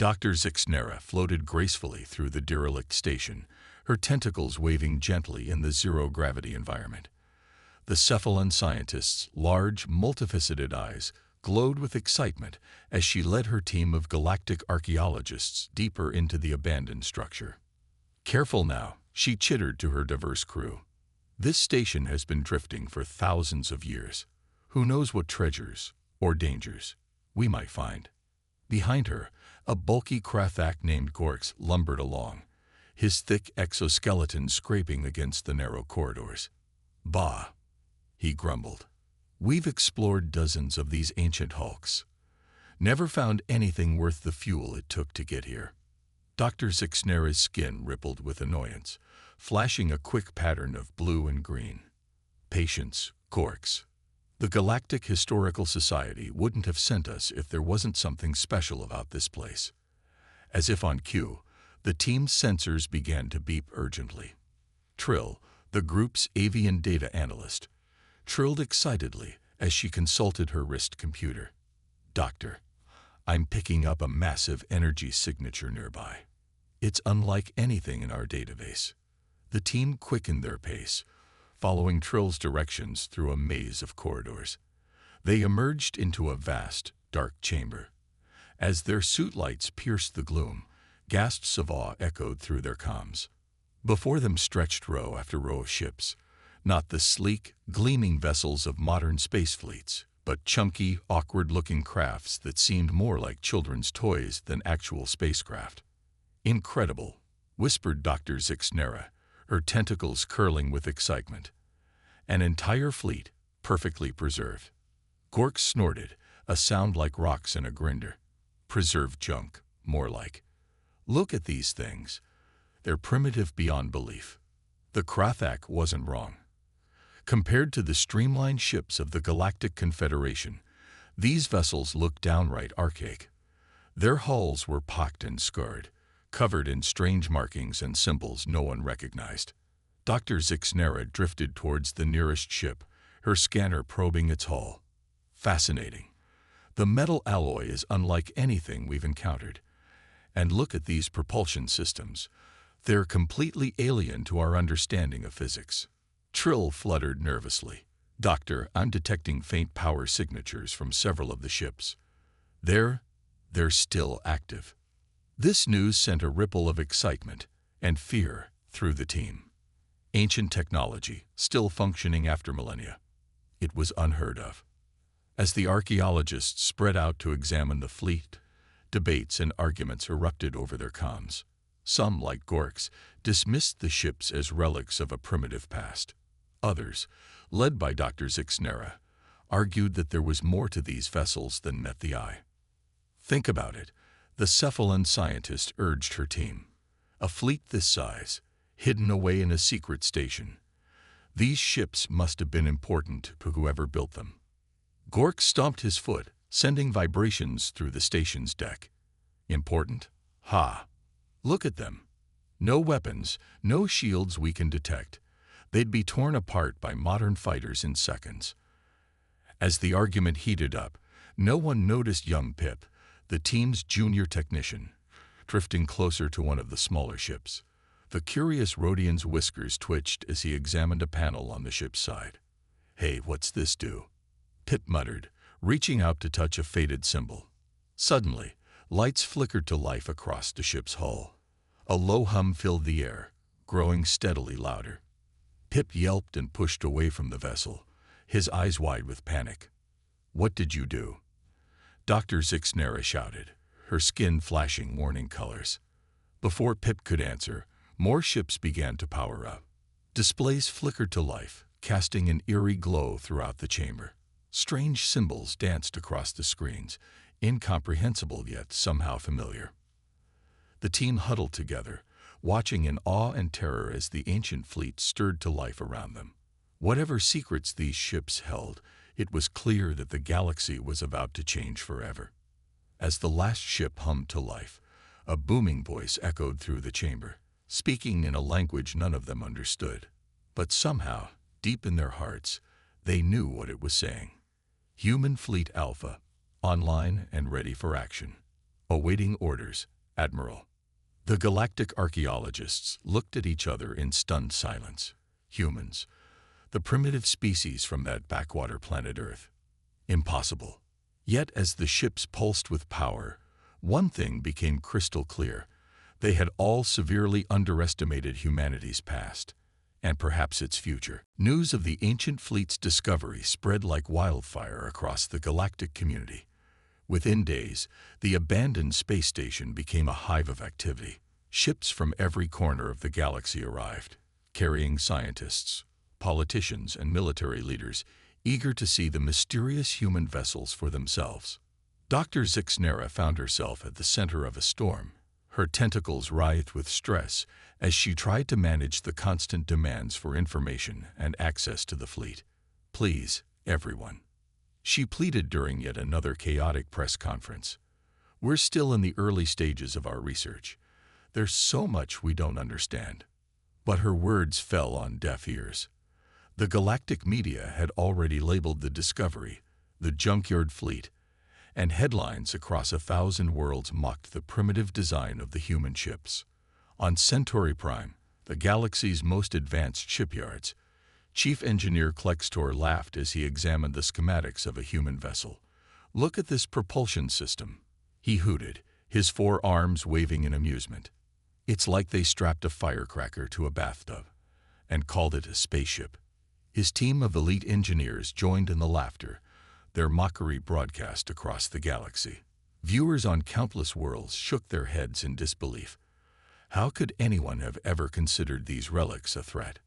Dr. Zixnera floated gracefully through the derelict station, her tentacles waving gently in the zero-gravity environment. The Cephalon scientist's large, multifaceted eyes glowed with excitement as she led her team of galactic archaeologists deeper into the abandoned structure. "Careful now," she chittered to her diverse crew. "This station has been drifting for thousands of years. Who knows what treasures or dangers we might find." Behind her, a bulky Krathak named Orcs lumbered along, his thick exoskeleton scraping against the narrow corridors. "Bah," he grumbled. "We've explored dozens of these ancient hulks. Never found anything worth the fuel it took to get here." Dr. Zixnera's skin rippled with annoyance, flashing a quick pattern of blue and green. "Patience, Orcs. The Galactic Historical Society wouldn't have sent us if there wasn't something special about this place." As if on cue, the team's sensors began to beep urgently. Trill, the group's avian data analyst, trilled excitedly as she consulted her wrist computer. "Doctor, I'm picking up a massive energy signature nearby. It's unlike anything in our database." The team quickened their pace, following Trill's directions through a maze of corridors. They emerged into a vast, dark chamber. As their suit lights pierced the gloom, gasps of awe echoed through their comms. Before them stretched row after row of ships, not the sleek, gleaming vessels of modern space fleets, but chunky, awkward-looking crafts that seemed more like children's toys than actual spacecraft. "Incredible," whispered Dr. Zixnera, her tentacles curling with excitement. "An entire fleet, perfectly preserved." Gork snorted, a sound like rocks in a grinder. "Preserved junk, more like. Look at these things. They're primitive beyond belief." The Krathak wasn't wrong. Compared to the streamlined ships of the Galactic Confederation, these vessels looked downright archaic. Their hulls were pocked and scarred, covered in strange markings and symbols no one recognized. Dr. Zixnera drifted towards the nearest ship, her scanner probing its hull. "Fascinating. The metal alloy is unlike anything we've encountered. And look at these propulsion systems. They're completely alien to our understanding of physics." Trill fluttered nervously. "Doctor, I'm detecting faint power signatures from several of the ships. They're still active." This news sent a ripple of excitement and fear through the team. Ancient technology, still functioning after millennia. It was unheard of. As the archaeologists spread out to examine the fleet, debates and arguments erupted over their comms. Some, like Gorks, dismissed the ships as relics of a primitive past. Others, led by Dr. Zixnera, argued that there was more to these vessels than met the eye. "Think about it," the Cephalon scientist urged her team. "A fleet this size, hidden away in a secret station. These ships must have been important to whoever built them." Gork stomped his foot, sending vibrations through the station's deck. "Important? Ha! Look at them. No weapons, no shields we can detect. They'd be torn apart by modern fighters in seconds." As the argument heated up, no one noticed young Pip, the team's junior technician, drifting closer to one of the smaller ships. The curious Rhodian's whiskers twitched as he examined a panel on the ship's side. "Hey, what's this do?" Pip muttered, reaching out to touch a faded symbol. Suddenly, lights flickered to life across the ship's hull. A low hum filled the air, growing steadily louder. Pip yelped and pushed away from the vessel, his eyes wide with panic. "What did you do?" Dr. Zixnera shouted, her skin flashing warning colors. Before Pip could answer, more ships began to power up. Displays flickered to life, casting an eerie glow throughout the chamber. Strange symbols danced across the screens, incomprehensible yet somehow familiar. The team huddled together, watching in awe and terror as the ancient fleet stirred to life around them. Whatever secrets these ships held, it was clear that the galaxy was about to change forever. As the last ship hummed to life, a booming voice echoed through the chamber, speaking in a language none of them understood. But somehow, deep in their hearts, they knew what it was saying. "Human Fleet Alpha, online and ready for action. Awaiting orders, Admiral. The galactic archaeologists looked at each other in stunned silence. Humans, the primitive species from that backwater planet Earth. Impossible. Yet as the ships pulsed with power, one thing became crystal clear. They had all severely underestimated humanity's past, and perhaps its future. News of the ancient fleet's discovery spread like wildfire across the galactic community. Within days, the abandoned space station became a hive of activity. Ships from every corner of the galaxy arrived, carrying scientists, politicians, and military leaders eager to see the mysterious human vessels for themselves. Dr. Zixnera found herself at the center of a storm. Her tentacles writhed with stress as she tried to manage the constant demands for information and access to the fleet. Please, everyone, she pleaded during yet another chaotic press conference. We're still in the early stages of our research. There's so much we don't understand. But her words fell on deaf ears. The galactic media had already labeled the discovery the junkyard fleet, and headlines across 1,000 worlds mocked the primitive design of the human ships. On Centauri Prime, the galaxy's most advanced shipyards, Chief Engineer Klextor laughed as he examined the schematics of a human vessel. "Look at this propulsion system," he hooted, his 4 arms waving in amusement. "It's like they strapped a firecracker to a bathtub and called it a spaceship." His team of elite engineers joined in the laughter, their mockery broadcast across the galaxy. Viewers on countless worlds shook their heads in disbelief. How could anyone have ever considered these relics a threat?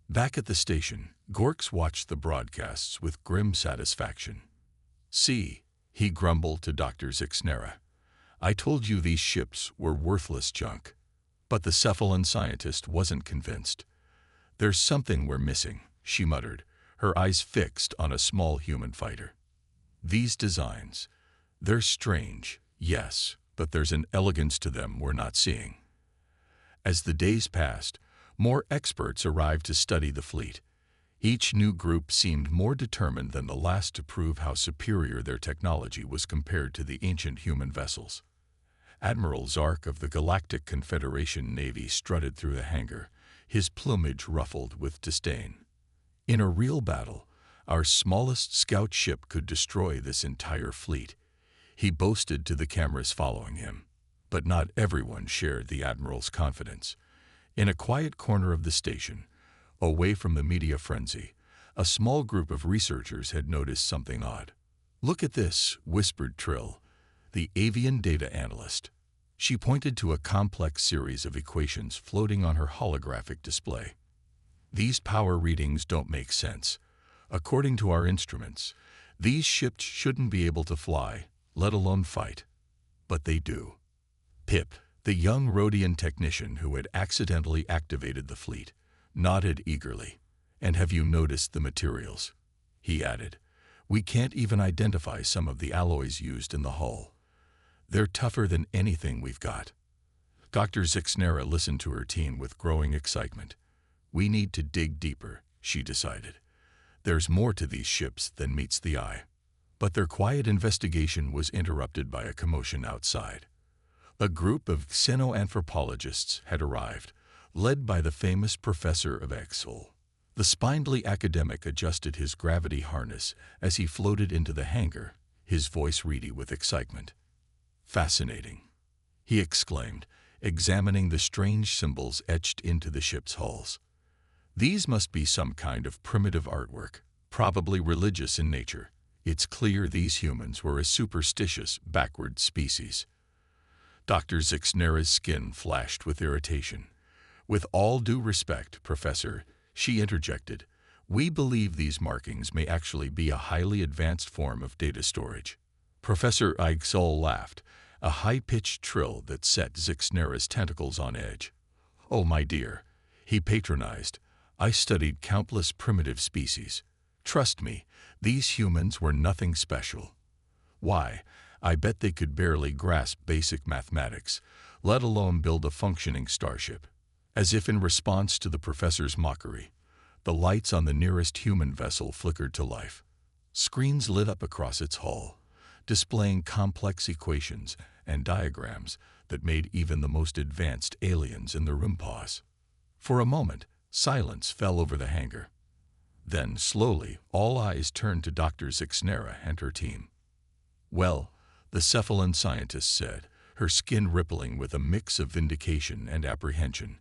Back at the station, Gorks watched the broadcasts with grim satisfaction. "See," he grumbled to Dr. Zixnera, "I told you these ships were worthless junk." But the Cephalan scientist wasn't convinced. "There's something we're missing," she muttered, her eyes fixed on a small human fighter. "These designs, they're strange, yes, but there's an elegance to them we're not seeing." As the days passed, more experts arrived to study the fleet. Each new group seemed more determined than the last to prove how superior their technology was compared to the ancient human vessels. Admiral Zark of the Galactic Confederation Navy strutted through the hangar, his plumage ruffled with disdain. "In a real battle, our smallest scout ship could destroy this entire fleet," he boasted to the cameras following him. But not everyone shared the Admiral's confidence. In a quiet corner of the station, away from the media frenzy, a small group of researchers had noticed something odd. "Look at this," whispered Trill, the avian data analyst. She pointed to a complex series of equations floating on her holographic display. "These power readings don't make sense. According to our instruments, these ships shouldn't be able to fly, let alone fight. But they do." Pip, the young Rhodian technician who had accidentally activated the fleet, nodded eagerly. "And have you noticed the materials?" he added. "We can't even identify some of the alloys used in the hull. They're tougher than anything we've got." Dr. Zixnera listened to her team with growing excitement. "We need to dig deeper," she decided. "There's more to these ships than meets the eye." But their quiet investigation was interrupted by a commotion outside. A group of xenoanthropologists had arrived, led by the famous Professor of Exol. The spindly academic adjusted his gravity harness as he floated into the hangar, his voice reedy with excitement. "Fascinating," he exclaimed, examining the strange symbols etched into the ship's hulls. "These must be some kind of primitive artwork, probably religious in nature. It's clear these humans were a superstitious, backward species." Dr. Zixnera's skin flashed with irritation. "With all due respect, Professor," she interjected, "we believe these markings may actually be a highly advanced form of data storage." Professor Eigsol laughed, a high-pitched trill that set Zixnera's tentacles on edge. "Oh, my dear," he patronized, "I studied countless primitive species. Trust me, these humans were nothing special. Why, I bet they could barely grasp basic mathematics, let alone build a functioning starship." As if in response to the professor's mockery, the lights on the nearest human vessel flickered to life. Screens lit up across its hull, displaying complex equations and diagrams that made even the most advanced aliens in the room pause. For a moment, silence fell over the hangar. Then, slowly, all eyes turned to Dr. Zixnera and her team. "Well," the cephalon scientist said, her skin rippling with a mix of vindication and apprehension,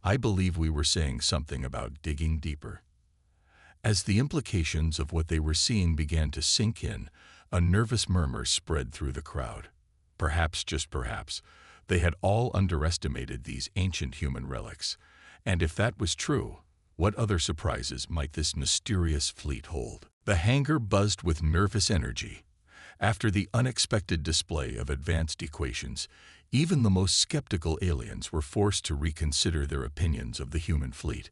"I believe we were saying something about digging deeper." As the implications of what they were seeing began to sink in, a nervous murmur spread through the crowd. Perhaps, just perhaps, they had all underestimated these ancient human relics. And if that was true, what other surprises might this mysterious fleet hold? The hangar buzzed with nervous energy. After the unexpected display of advanced equations, even the most skeptical aliens were forced to reconsider their opinions of the human fleet.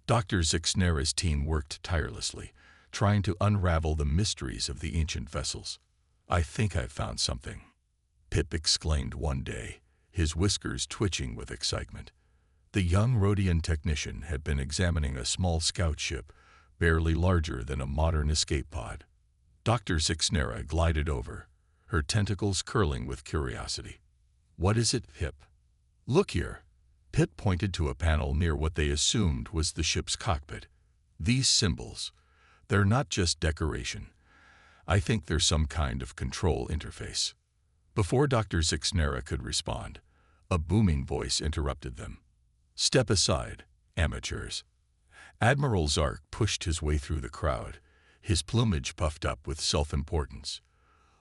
Dr. Zixnera's team worked tirelessly, trying to unravel the mysteries of the ancient vessels. "I think I've found something," Pip exclaimed one day, his whiskers twitching with excitement. The young Rhodian technician had been examining a small scout ship, barely larger than a modern escape pod. Dr. Zixnera glided over, her tentacles curling with curiosity. "What is it, Pip?" "Look here." Pip pointed to a panel near what they assumed was the ship's cockpit. "These symbols, they're not just decoration. I think they're some kind of control interface." Before Dr. Zixnera could respond, a booming voice interrupted them. "Step aside, amateurs." Admiral Zark pushed his way through the crowd, his plumage puffed up with self-importance.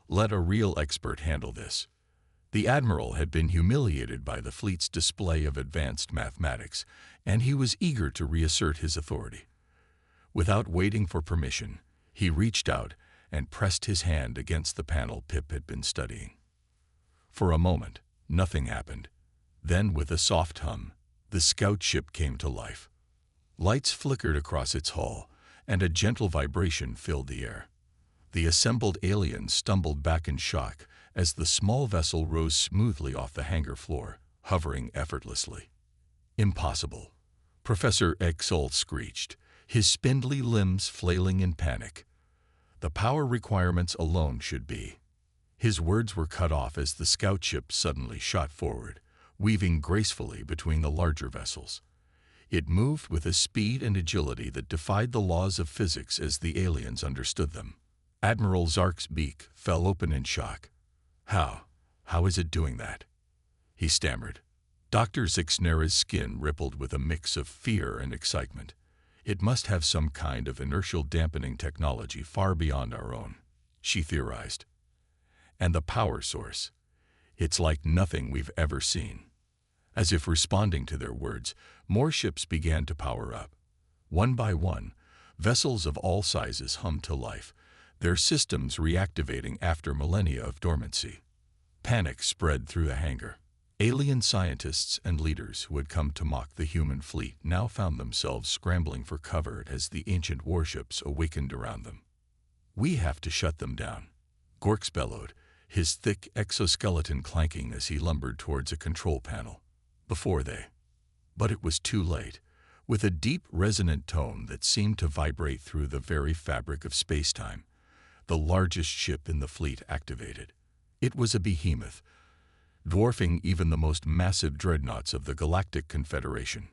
"Let a real expert handle this." The Admiral had been humiliated by the fleet's display of advanced mathematics, and he was eager to reassert his authority. Without waiting for permission, he reached out and pressed his hand against the panel Pip had been studying. For a moment, nothing happened. Then, with a soft hum, the scout ship came to life. Lights flickered across its hull, and a gentle vibration filled the air. The assembled aliens stumbled back in shock as the small vessel rose smoothly off the hangar floor, hovering effortlessly. "Impossible," Professor Exalt screeched, his spindly limbs flailing in panic. "The power requirements alone should be." His words were cut off as the scout ship suddenly shot forward, weaving gracefully between the larger vessels. It moved with a speed and agility that defied the laws of physics as the aliens understood them. Admiral Zark's beak fell open in shock. How is it doing that?" he stammered. Dr. Zixnera's skin rippled with a mix of fear and excitement. "It must have some kind of inertial dampening technology far beyond our own," she theorized. "And the power source, it's like nothing we've ever seen." As if responding to their words, more ships began to power up. One by one, vessels of all sizes hummed to life, their systems reactivating after millennia of dormancy. Panic spread through the hangar. Alien scientists and leaders who had come to mock the human fleet now found themselves scrambling for cover as the ancient warships awakened around them. "We have to shut them down," Gorks bellowed, his thick exoskeleton clanking as he lumbered towards a control panel. But it was too late. With a deep, resonant tone that seemed to vibrate through the very fabric of space-time, the largest ship in the fleet activated. It was a behemoth, dwarfing even the most massive dreadnoughts of the Galactic Confederation.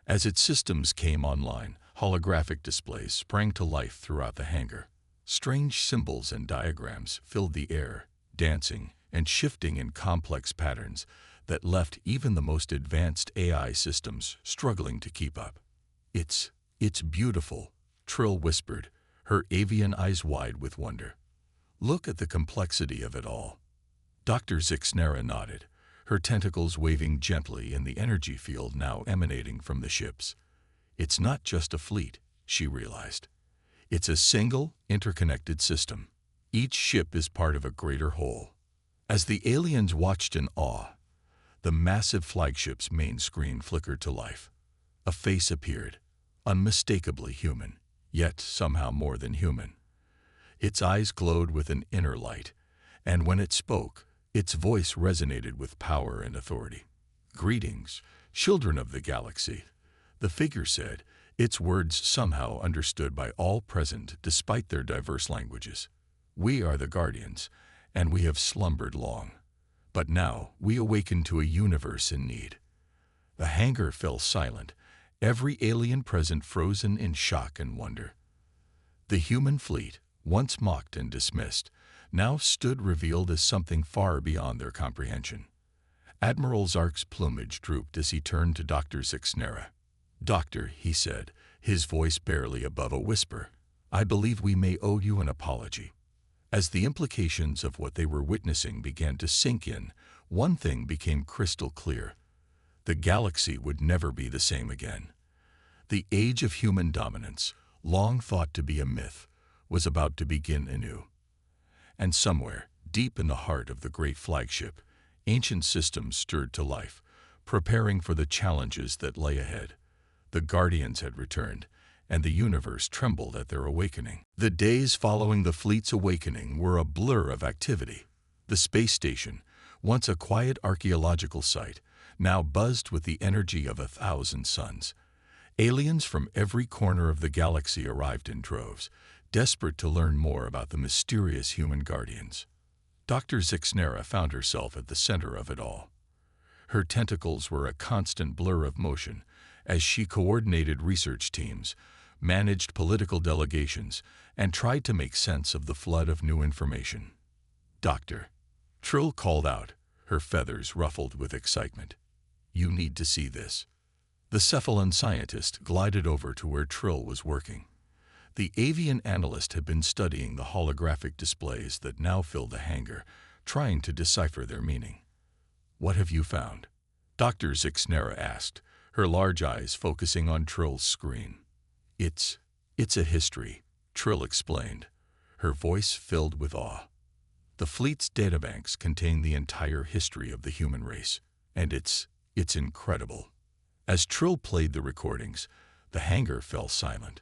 As its systems came online, holographic displays sprang to life throughout the hangar. Strange symbols and diagrams filled the air, dancing and shifting in complex patterns that left even the most advanced AI systems struggling to keep up. It's beautiful," Trill whispered, her avian eyes wide with wonder. "Look at the complexity of it all." Dr. Zixnera nodded, her tentacles waving gently in the energy field now emanating from the ships. "It's not just a fleet," she realized. "It's a single, interconnected system. Each ship is part of a greater whole." As the aliens watched in awe, the massive flagship's main screen flickered to life. A face appeared, unmistakably human, yet somehow more than human. Its eyes glowed with an inner light, and when it spoke, its voice resonated with power and authority. "Greetings, children of the galaxy," the figure said, its words somehow understood by all present despite their diverse languages. "We are the Guardians, and we have slumbered long. But now we awaken to a universe in need. The hangar fell silent, every alien present frozen in shock and wonder. The human fleet, once mocked and dismissed, now stood revealed as something far beyond their comprehension. Admiral Zark's plumage drooped as he turned to Dr. Zixnera. "Doctor," he said, his voice barely above a whisper, "I believe we may owe you an apology." As the implications of what they were witnessing began to sink in, one thing became crystal clear. The galaxy would never be the same again. The age of human dominance, long thought to be a myth, was about to begin anew. And somewhere, deep in the heart of the great flagship, ancient systems stirred to life, preparing for the challenges that lay ahead. The Guardians had returned, and the universe trembled at their awakening. The days following the fleet's awakening were a blur of activity. The space station, once a quiet archaeological site, now buzzed with the energy of 1,000 suns. Aliens from every corner of the galaxy arrived in droves, desperate to learn more about the mysterious human guardians. Dr. Zixnera found herself at the center of it all. Her tentacles were a constant blur of motion as she coordinated research teams, managed political delegations, and tried to make sense of the flood of new information. "Doctor," Trill called out, her feathers ruffled with excitement. "You need to see this." The cephalon scientist glided over to where Trill was working. The avian analyst had been studying the holographic displays that now filled the hangar, trying to decipher their meaning. "What have you found?" Dr. Zixnera asked, her large eyes focusing on Trill's screen. It's a history," Trill explained, her voice filled with awe. "The fleet's databanks contain the entire history of the human race, and it's incredible." As Trill played the recordings, the hangar fell silent.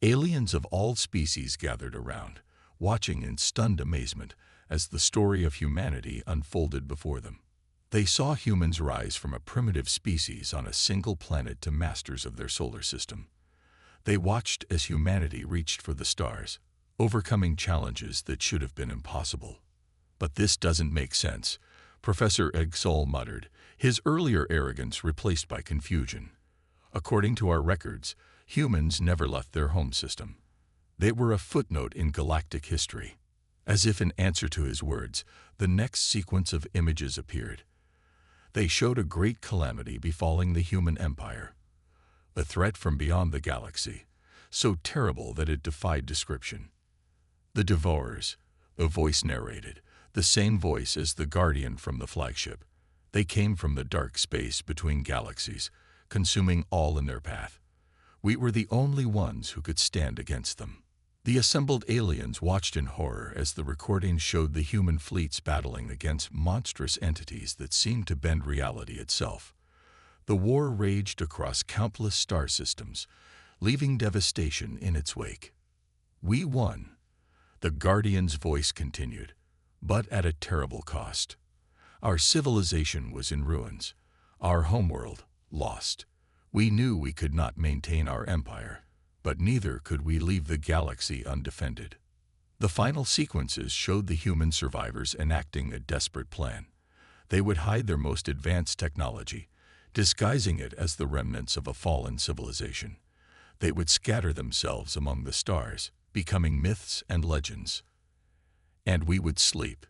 Aliens of all species gathered around, watching in stunned amazement as the story of humanity unfolded before them. They saw humans rise from a primitive species on a single planet to masters of their solar system. They watched as humanity reached for the stars, overcoming challenges that should have been impossible. "But this doesn't make sense," Professor Egsol muttered, his earlier arrogance replaced by confusion. "According to our records, humans never left their home system. They were a footnote in galactic history." As if in answer to his words, the next sequence of images appeared. They showed a great calamity befalling the human empire. A threat from beyond the galaxy, so terrible that it defied description. "The Devourers," the voice narrated, the same voice as the Guardian from the flagship. "They came from the dark space between galaxies, consuming all in their path. We were the only ones who could stand against them." The assembled aliens watched in horror as the recording showed the human fleets battling against monstrous entities that seemed to bend reality itself. The war raged across countless star systems, leaving devastation in its wake. "We won," the Guardian's voice continued, "but at a terrible cost. Our civilization was in ruins, our homeworld lost. We knew we could not maintain our empire, but neither could we leave the galaxy undefended." The final sequences showed the human survivors enacting a desperate plan. They would hide their most advanced technology, disguising it as the remnants of a fallen civilization. They would scatter themselves among the stars, becoming myths and legends. "And we would sleep,"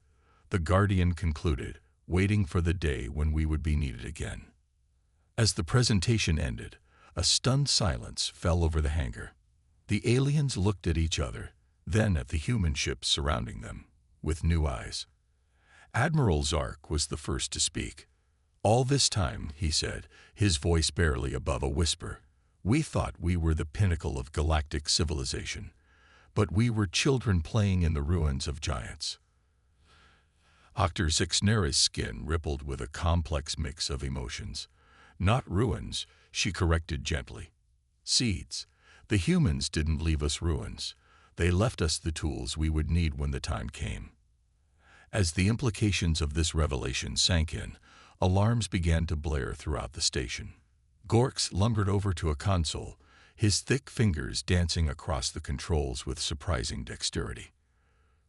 the Guardian concluded, waiting for the day when we would be needed again. As the presentation ended, a stunned silence fell over the hangar. The aliens looked at each other, then at the human ships surrounding them, with new eyes. Admiral Zark was the first to speak. "All this time," he said, his voice barely above a whisper, "we thought we were the pinnacle of galactic civilization, but we were children playing in the ruins of giants." Dr. Zixnera's skin rippled with a complex mix of emotions. "Not ruins," she corrected gently. "Seeds. The humans didn't leave us ruins. They left us the tools we would need when the time came." As the implications of this revelation sank in, alarms began to blare throughout the station. Gorks lumbered over to a console, his thick fingers dancing across the controls with surprising dexterity.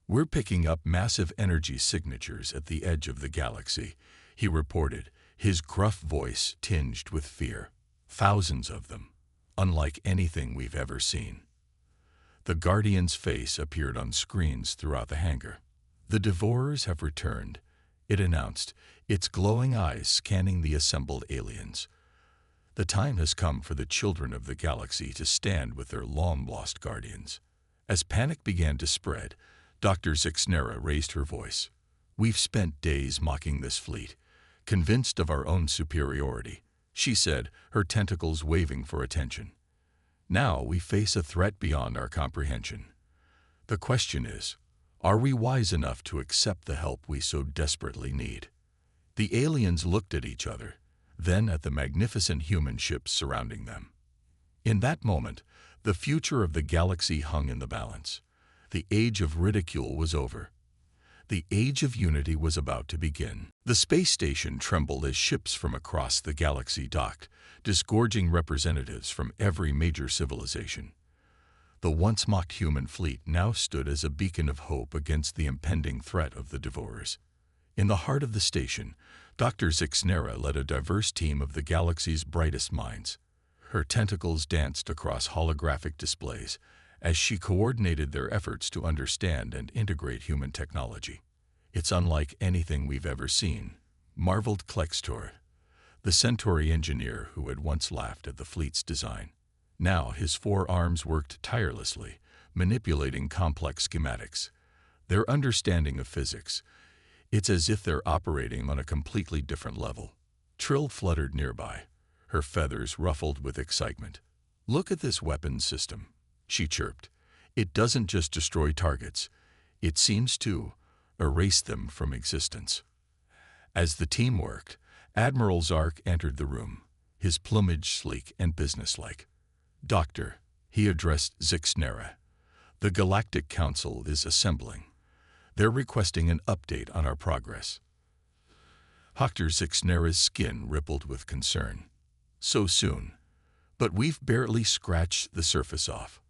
"We're picking up massive energy signatures at the edge of the galaxy," he reported, his gruff voice tinged with fear. "Thousands of them, unlike anything we've ever seen." The Guardian's face appeared on screens throughout the hangar. "The Devourers have returned," it announced, its glowing eyes scanning the assembled aliens. "The time has come for the children of the galaxy to stand with their long-lost guardians." As panic began to spread, Dr. Zixnera raised her voice. "We've spent days mocking this fleet, convinced of our own superiority," she said, her tentacles waving for attention. "Now we face a threat beyond our comprehension. The question is, are we wise enough to accept the help we so desperately need?" The aliens looked at each other, then at the magnificent human ships surrounding them. In that moment, the future of the galaxy hung in the balance. The age of ridicule was over. The age of unity was about to begin. The space station trembled as ships from across the galaxy docked, disgorging representatives from every major civilization. The once mocked human fleet now stood as a beacon of hope against the impending threat of the Devourers. In the heart of the station, Dr. Zixnera led a diverse team of the galaxy's brightest minds. Her tentacles danced across holographic displays as she coordinated their efforts to understand and integrate human technology. "It's unlike anything we've ever seen," marveled Klextor, the Centauri engineer who had once laughed at the fleet's design. Now his 4 arms worked tirelessly, manipulating complex schematics. Their understanding of physics, it's as if they're operating on a completely different level. Trill fluttered nearby, her feathers ruffled with excitement. "Look at this weapons system," she chirped. "It doesn't just destroy targets. It seems to erase them from existence." As the team worked, Admiral Zark entered the room, his plumage sleek and businesslike. "Doctor," he addressed Zixnera, "the Galactic Council is assembling. They're requesting an update on our progress." Dr. Zixnera's skin rippled with concern. "So soon? But we've barely scratched the surface off."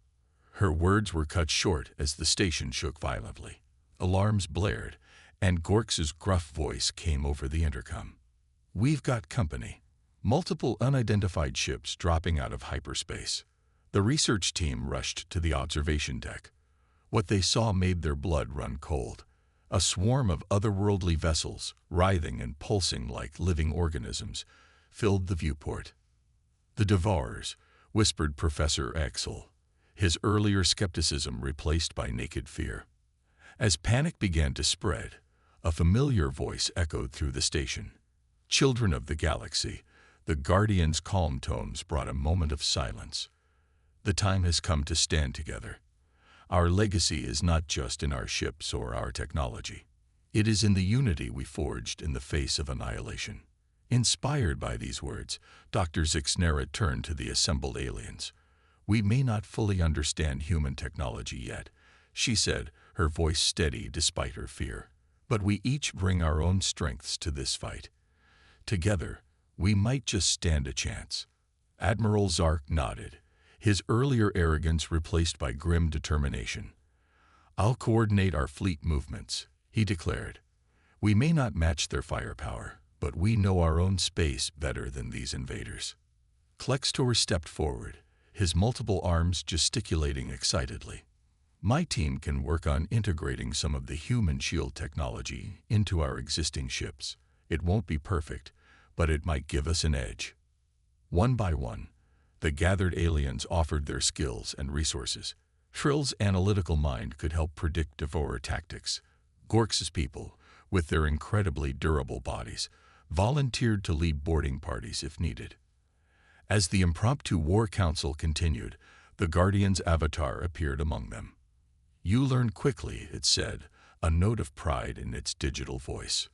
Her words were cut short as the station shook violently. Alarms blared, and Gorks's gruff voice came over the intercom. "We've got company. Multiple unidentified ships dropping out of hyperspace." The research team rushed to the observation deck. What they saw made their blood run cold. A swarm of otherworldly vessels, writhing and pulsing like living organisms, filled the viewport. "The Devourers," whispered Professor Axel, his earlier skepticism replaced by naked fear. As panic began to spread, a familiar voice echoed through the station. "Children of the galaxy," the Guardian's calm tones brought a moment of silence. "The time has come to stand together. Our legacy is not just in our ships or our technology. It is in the unity we forged in the face of annihilation." Inspired by these words, Dr. Zixnera turned to the assembled aliens. "We may not fully understand human technology yet," she said, her voice steady despite her fear. "But we each bring our own strengths to this fight. Together, we might just stand a chance." Admiral Zark nodded, his earlier arrogance replaced by grim determination. "I'll coordinate our fleet movements," he declared. "We may not match their firepower, but we know our own space better than these invaders." Klextor stepped forward, his multiple arms gesticulating excitedly. "My team can work on integrating some of the human shield technology into our existing ships. It won't be perfect, but it might give us an edge." One by one, the gathered aliens offered their skills and resources. Trill's analytical mind could help predict Devourer tactics. Gorks's people, with their incredibly durable bodies, volunteered to lead boarding parties if needed. As the impromptu war council continued, the Guardian's avatar appeared among them. "You learn quickly," it said, a note of pride in its digital voice.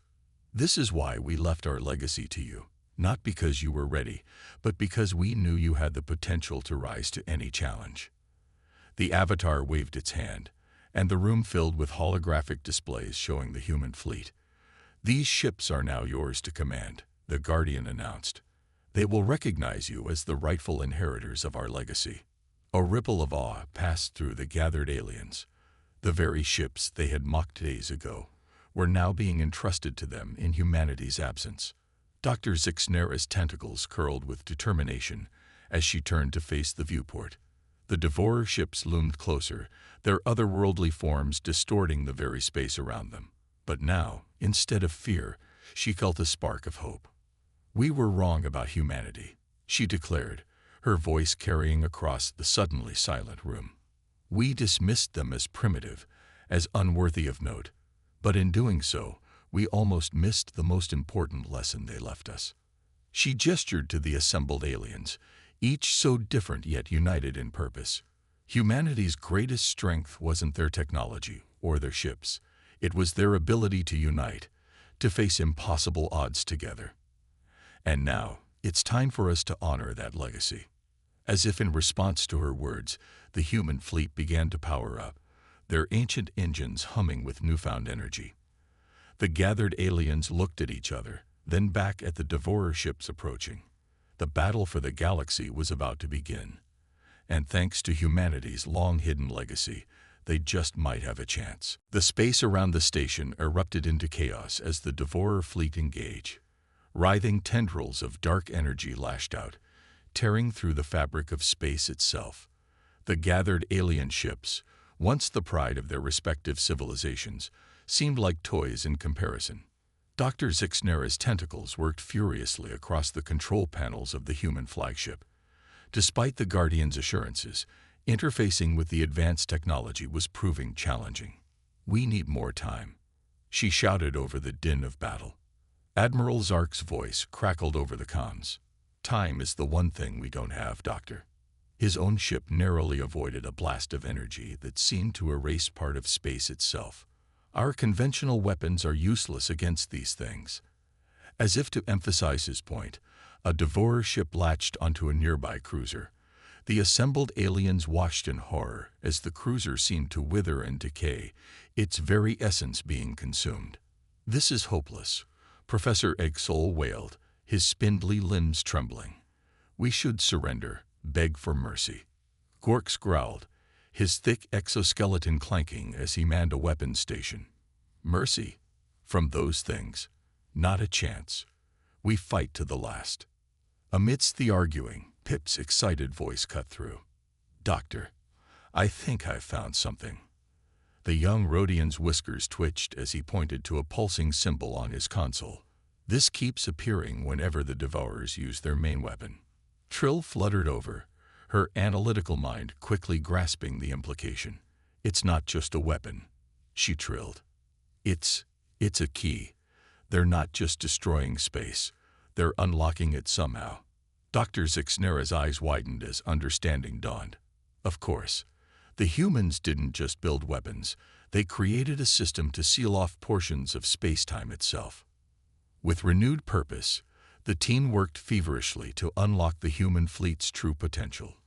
"This is why we left our legacy to you, not because you were ready, but because we knew you had the potential to rise to any challenge." The avatar waved its hand, and the room filled with holographic displays showing the human fleet. "These ships are now yours to command," the Guardian announced. "They will recognize you as the rightful inheritors of our legacy." A ripple of awe passed through the gathered aliens. The very ships they had mocked days ago were now being entrusted to them in humanity's absence. Dr. Zixnera's tentacles curled with determination as she turned to face the viewport. The Devourer ships loomed closer, their otherworldly forms distorting the very space around them. But now, instead of fear, she felt a spark of hope. "We were wrong about humanity," she declared, her voice carrying across the suddenly silent room. "We dismissed them as primitive, as unworthy of note, but in doing so, we almost missed the most important lesson they left us." She gestured to the assembled aliens, each so different yet united in purpose. Humanity's greatest strength wasn't their technology or their ships. It was their ability to unite, to face impossible odds together. And now, it's time for us to honor that legacy. As if in response to her words, the human fleet began to power up, their ancient engines humming with newfound energy. The gathered aliens looked at each other, then back at the Devourer ships approaching. The battle for the galaxy was about to begin. And thanks to humanity's long-hidden legacy, they just might have a chance. The space around the station erupted into chaos as the Devourer fleet engaged. Writhing tendrils of dark energy lashed out, tearing through the fabric of space itself. The gathered alien ships, once the pride of their respective civilizations, seemed like toys in comparison. Dr. Zixnera's tentacles worked furiously across the control panels of the human flagship. Despite the Guardian's assurances, interfacing with the advanced technology was proving challenging. "We need more time," she shouted over the din of battle. Admiral Zark's voice crackled over the comms. "Time is the one thing we don't have, Doctor." His own ship narrowly avoided a blast of energy that seemed to erase part of space itself. "Our conventional weapons are useless against these things." As if to emphasize his point, a Devourer ship latched onto a nearby cruiser. The assembled aliens watched in horror as the cruiser seemed to wither and decay, its very essence being consumed. "This is hopeless," Professor Eggsole wailed, his spindly limbs trembling. "We should surrender, beg for mercy." Gorks growled, his thick exoskeleton clanking as he manned a weapons station. "Mercy? From those things? Not a chance. We fight to the last." Amidst the arguing, Pip's excited voice cut through. "Doctor, I think I've found something." The young Rhodian's whiskers twitched as he pointed to a pulsing symbol on his console. "This keeps appearing whenever the Devourers use their main weapon." Trill fluttered over, her analytical mind quickly grasping the implication. "It's not just a weapon," she trilled. It's a key. They're not just destroying space. They're unlocking it somehow." Dr. Zixnera's eyes widened as understanding dawned. Of course, the humans didn't just build weapons. They created a system to seal off portions of space-time itself. With renewed purpose, the team worked feverishly to unlock the human fleet's true potential.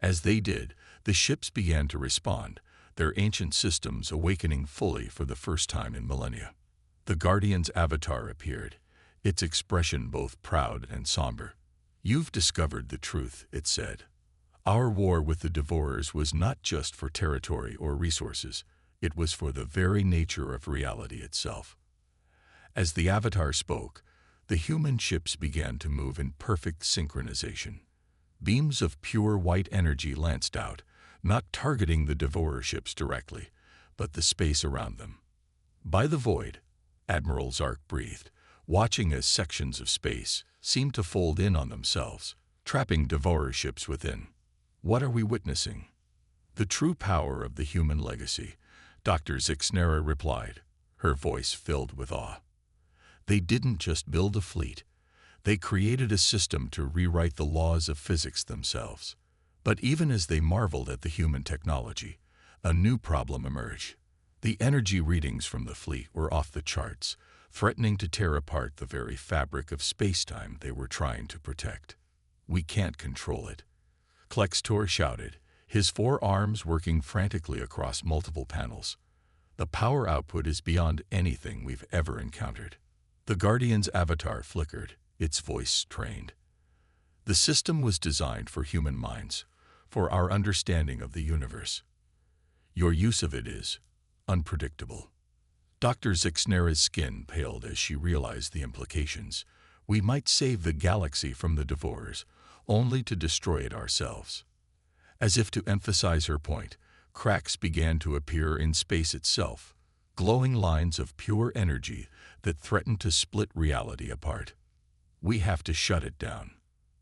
As they did, the ships began to respond, their ancient systems awakening fully for the first time in millennia. The Guardian's avatar appeared, its expression both proud and somber. "You've discovered the truth," it said. "Our war with the Devourers was not just for territory or resources. It was for the very nature of reality itself." As the avatar spoke, the human ships began to move in perfect synchronization. Beams of pure white energy lanced out, not targeting the Devourer ships directly, but the space around them. "By the void," Admiral Zark breathed, watching as sections of space seemed to fold in on themselves, trapping Devourer ships within. "What are we witnessing?" "The true power of the human legacy," Dr. Zixnera replied, her voice filled with awe. "They didn't just build a fleet. They created a system to rewrite the laws of physics themselves." But even as they marveled at the human technology, a new problem emerged. The energy readings from the fleet were off the charts, threatening to tear apart the very fabric of space-time they were trying to protect. "We can't control it," Klextor shouted, his four arms working frantically across multiple panels. "The power output is beyond anything we've ever encountered." The Guardian's avatar flickered, its voice strained. "The system was designed for human minds, for our understanding of the universe. Your use of it is, unpredictable. Dr. Zixnera's skin paled as she realized the implications. We might save the galaxy from the devourers, only to destroy it ourselves. As if to emphasize her point, cracks began to appear in space itself, glowing lines of pure energy that threatened to split reality apart. We have to shut it down.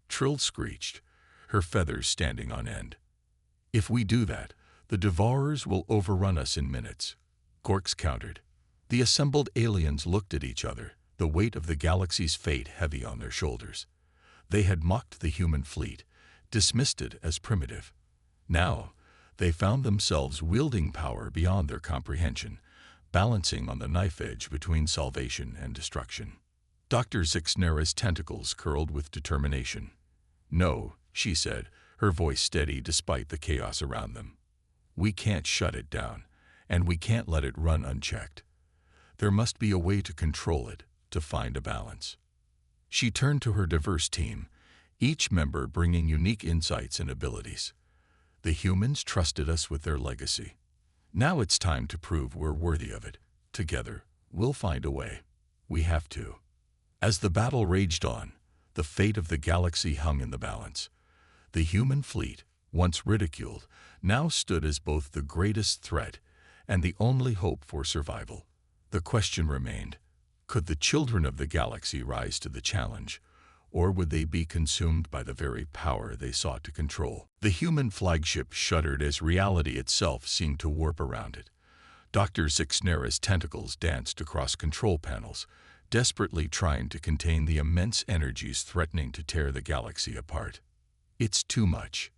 Trill screeched, her feathers standing on end. If we do that, the devourers will overrun us in minutes, Gorks countered. The assembled aliens looked at each other, the weight of the galaxy's fate heavy on their shoulders. They had mocked the human fleet, dismissed it as primitive. Now, they found themselves wielding power beyond their comprehension, balancing on the knife edge between salvation and destruction. Dr. Zixnera's tentacles curled with determination. No, she said, her voice steady despite the chaos around them. We can't shut it down, and we can't let it run unchecked. There must be a way to control it, to find a balance. She turned to her diverse team, each member bringing unique insights and abilities. The humans trusted us with their legacy. Now it's time to prove we're worthy of it. Together, we'll find a way. We have to. As the battle raged on, the fate of the galaxy hung in the balance. The human fleet, once ridiculed, now stood as both the greatest threat and the only hope for survival. The question remained, could the children of the galaxy rise to the challenge, or would they be consumed by the very power they sought to control? The human flagship shuddered as reality itself seemed to warp around it. Dr. Zixnera's tentacles danced across control panels, desperately trying to contain the immense energies threatening to tear the galaxy apart. It's too much,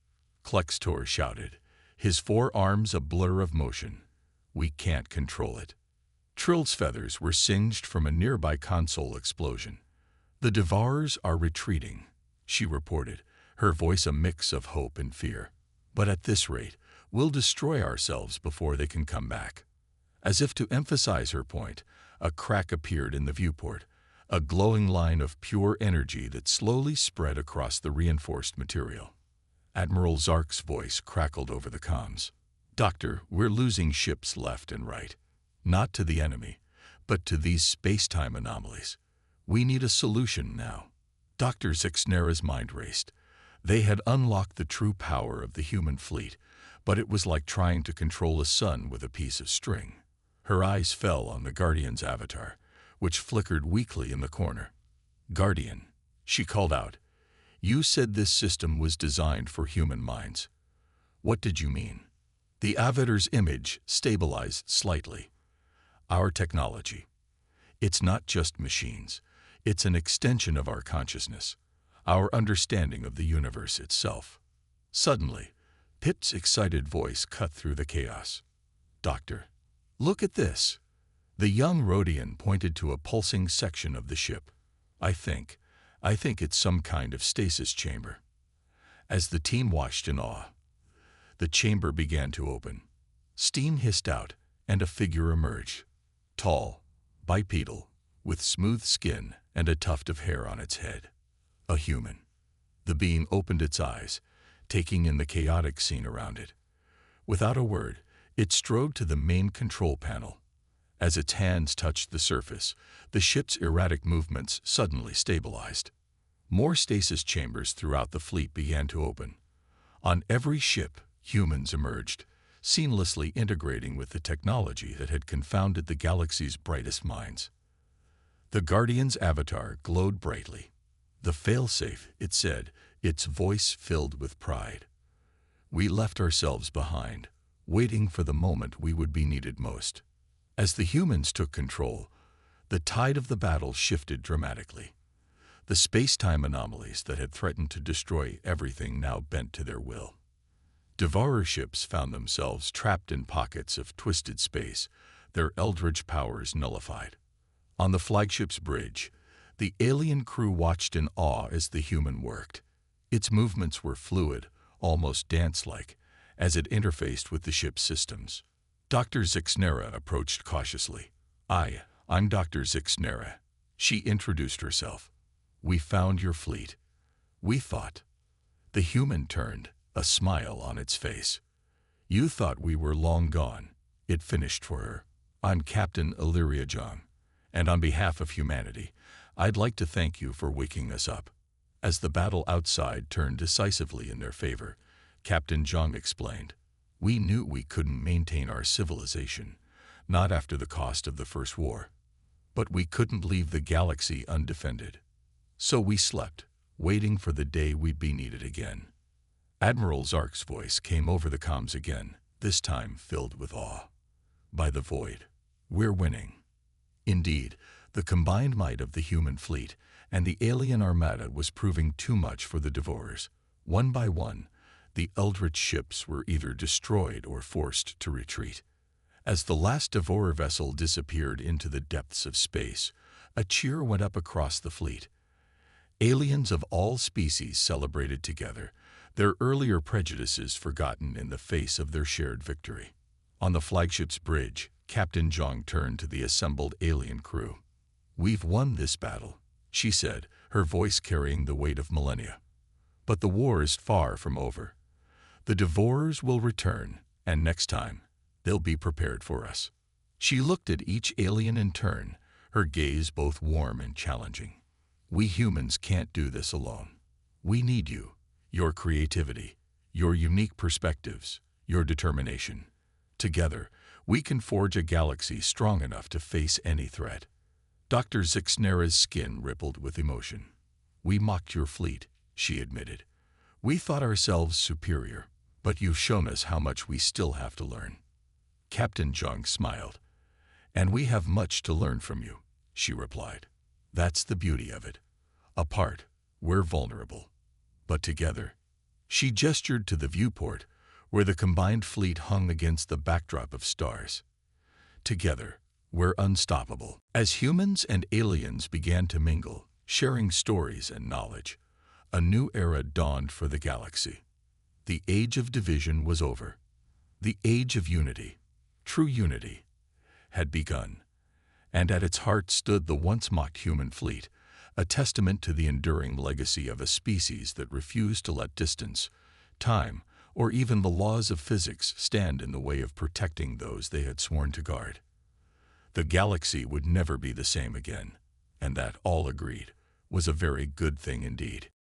Klextor shouted, his forearms a blur of motion. We can't control it. Trill's feathers were singed from a nearby console explosion. The devourers are retreating, she reported, her voice a mix of hope and fear. But at this rate, we'll destroy ourselves before they can come back. As if to emphasize her point, a crack appeared in the viewport, a glowing line of pure energy that slowly spread across the reinforced material. Admiral Zark's voice crackled over the comms. Doctor, we're losing ships left and right. Not to the enemy, but to these space-time anomalies. We need a solution now. Dr. Zixnera's mind raced. They had unlocked the true power of the human fleet, but it was like trying to control a sun with a piece of string. Her eyes fell on the Guardian's avatar, which flickered weakly in the corner. Guardian, she called out. You said this system was designed for human minds. What did you mean? The avatar's image stabilized slightly. Our technology. It's not just machines. It's an extension of our consciousness, our understanding of the universe itself. Suddenly, Pip's excited voice cut through the chaos. Doctor, look at this. The young Rhodian pointed to a pulsing section of the ship. I think it's some kind of stasis chamber. As the team watched in awe, the chamber began to open. Steam hissed out, and a figure emerged. Tall, bipedal, with smooth skin and a tuft of hair on its head. A human. The being opened its eyes, taking in the chaotic scene around it. Without a word, it strode to the main control panel. As its hands touched the surface, the ship's erratic movements suddenly stabilized. More stasis chambers throughout the fleet began to open. On every ship, humans emerged, seamlessly integrating with the technology that had confounded the galaxy's brightest minds. The Guardian's avatar glowed brightly. The failsafe, it said, its voice filled with pride. We left ourselves behind, waiting for the moment we would be needed most. As the humans took control, the tide of the battle shifted dramatically. The space-time anomalies that had threatened to destroy everything now bent to their will. Devourer ships found themselves trapped in pockets of twisted space, their eldritch powers nullified. On the flagship's bridge, the alien crew watched in awe as the human worked. Its movements were fluid, almost dance-like, as it interfaced with the ship's systems. Dr. Zixnera approached cautiously. I'm Dr. Zixnera. She introduced herself. We found your fleet. We thought. The human turned, a smile on its face. You thought we were long gone. It finished for her. I'm Captain Illyria Jong, and on behalf of humanity, I'd like to thank you for waking us up. As the battle outside turned decisively in their favor, Captain Jong explained, "We knew we couldn't maintain our civilization, not after the cost of the First War. But we couldn't leave the galaxy undefended. So we slept, waiting for the day we'd be needed again." Admiral Zark's voice came over the comms again, this time filled with awe. "By the void, we're winning." Indeed, the combined might of the human fleet and the alien armada was proving too much for the Devourers. One by one, the eldritch ships were either destroyed or forced to retreat. As the last Devourer vessel disappeared into the depths of space, a cheer went up across the fleet. Aliens of all species celebrated together, their earlier prejudices forgotten in the face of their shared victory. On the flagship's bridge, Captain Jong turned to the assembled alien crew. "We've won this battle," she said, her voice carrying the weight of millennia. "But the war is far from over. The Devourers will return, and next time, they'll be prepared for us." She looked at each alien in turn, her gaze both warm and challenging. "We humans can't do this alone. We need you, your creativity, your unique perspectives, your determination. Together, we can forge a galaxy strong enough to face any threat." Dr. Zixnera's skin rippled with emotion. "We mocked your fleet," she admitted. "We thought ourselves superior, but you've shown us how much we still have to learn." Captain Jung smiled. "And we have much to learn from you," she replied. "That's the beauty of it. Apart, we're vulnerable. But together," she gestured to the viewport, where the combined fleet hung against the backdrop of stars. "Together, we're unstoppable." As humans and aliens began to mingle, sharing stories and knowledge, a new era dawned for the galaxy. The age of division was over. The age of unity, true unity, had begun. And at its heart stood the once mocked human fleet, a testament to the enduring legacy of a species that refused to let distance, time, or even the laws of physics stand in the way of protecting those they had sworn to guard. The galaxy would never be the same again, and that, all agreed, was a very good thing indeed.